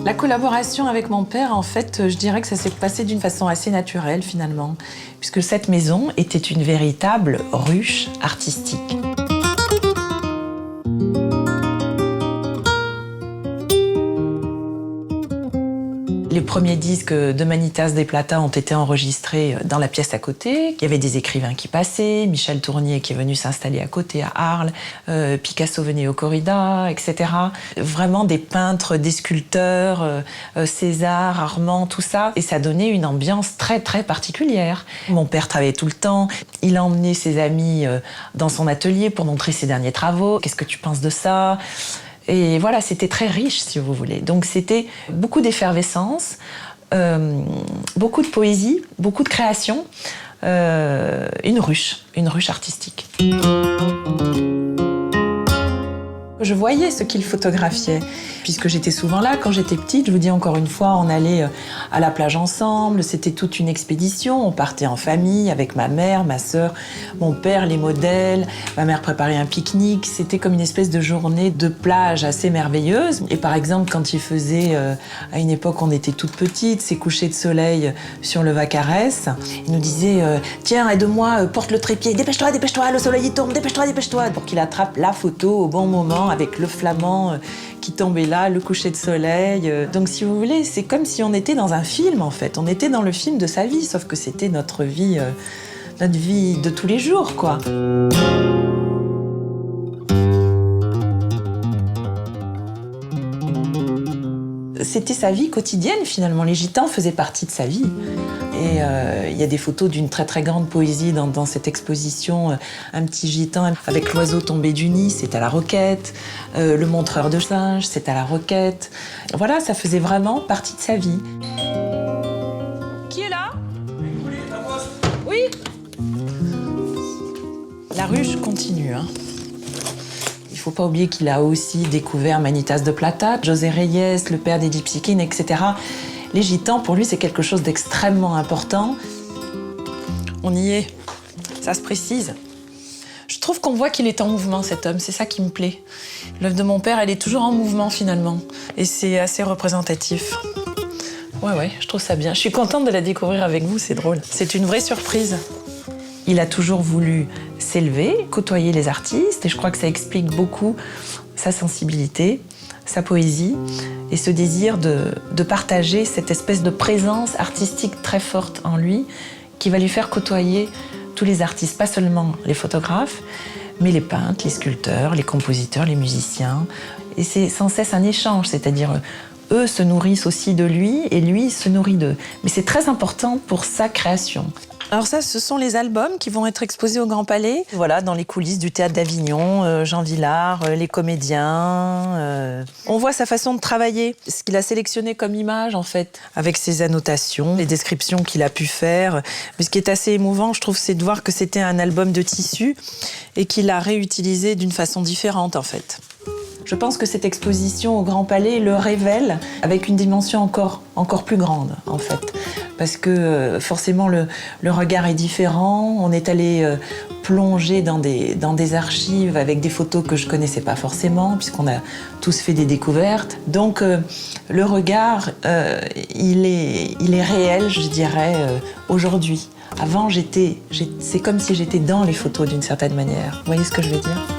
La collaboration avec mon père, en fait, je dirais que ça s'est passé d'une façon assez naturelle, finalement, puisque cette maison était une véritable ruche artistique. Les premiers disques de Manitas de Plata ont été enregistrés dans la pièce à côté. Il y avait des écrivains qui passaient, Michel Tournier qui est venu s'installer à côté à Arles, Picasso venait au Corrida, etc. Vraiment des peintres, des sculpteurs, César, Armand, tout ça. Et ça donnait une ambiance très, très particulière. Mon père travaillait tout le temps. Il a emmené ses amis dans son atelier pour montrer ses derniers travaux. Qu'est-ce que tu penses de ça ? Et voilà, c'était très riche, si vous voulez. Donc c'était beaucoup d'effervescence, beaucoup de poésie, beaucoup de création, une ruche artistique. Je voyais ce qu'il photographiait, puisque j'étais souvent là quand j'étais petite. Je vous dis encore une fois, on allait à la plage ensemble, c'était toute une expédition. On partait en famille avec ma mère, ma sœur, mon père, les modèles. Ma mère préparait un pique-nique. C'était comme une espèce de journée de plage assez merveilleuse. Et par exemple, quand il faisait, à une époque on était toutes petites, ces couchers de soleil sur le Vacarès, il nous disait tiens, aide-moi, porte le trépied, dépêche-toi, le soleil il tombe, dépêche-toi, pour qu'il attrape la photo au bon moment, avec le flamand qui tombait là, le coucher de soleil. Donc si vous voulez, c'est comme si on était dans un film en fait. On était dans le film de sa vie, sauf que c'était notre vie de tous les jours, quoi. C'était sa vie quotidienne finalement. Les gitans faisaient partie de sa vie. Et il y a des photos d'une très très grande poésie dans cette exposition. Un petit gitan avec l'oiseau tombé du nid, c'est à la Roquette. Le montreur de singes, c'est à la Roquette. Voilà, ça faisait vraiment partie de sa vie. Qui est là? Oui. La ruche continue, hein. Il ne faut pas oublier qu'il a aussi découvert Manitas de Plata, José Reyes, le père d'Edith Psiquine, etc. Les gitans, pour lui, c'est quelque chose d'extrêmement important. On y est. Ça se précise. Je trouve qu'on voit qu'il est en mouvement, cet homme. C'est ça qui me plaît. L'œuvre de mon père, elle est toujours en mouvement, finalement. Et c'est assez représentatif. Ouais, je trouve ça bien. Je suis contente de la découvrir avec vous, c'est drôle. C'est une vraie surprise. Il a toujours voulu s'élever, côtoyer les artistes, et je crois que ça explique beaucoup sa sensibilité, sa poésie, et ce désir de partager cette espèce de présence artistique très forte en lui, qui va lui faire côtoyer tous les artistes, pas seulement les photographes, mais les peintres, les sculpteurs, les compositeurs, les musiciens. Et c'est sans cesse un échange, c'est-à-dire eux se nourrissent aussi de lui, et lui se nourrit d'eux. Mais c'est très important pour sa création. Alors ça, ce sont les albums qui vont être exposés au Grand Palais. Voilà, dans les coulisses du Théâtre d'Avignon, Jean Vilar, les comédiens. On voit sa façon de travailler, ce qu'il a sélectionné comme image, en fait, avec ses annotations, les descriptions qu'il a pu faire. Mais ce qui est assez émouvant, je trouve, c'est de voir que c'était un album de tissu et qu'il a réutilisé d'une façon différente, en fait. Je pense que cette exposition au Grand Palais le révèle avec une dimension encore plus grande, en fait. Parce que forcément, le regard est différent. On est allé plonger dans des archives avec des photos que je ne connaissais pas forcément, puisqu'on a tous fait des découvertes. Donc, le regard, il est réel, je dirais, aujourd'hui. Avant, c'est comme si j'étais dans les photos d'une certaine manière. Vous voyez ce que je veux dire ?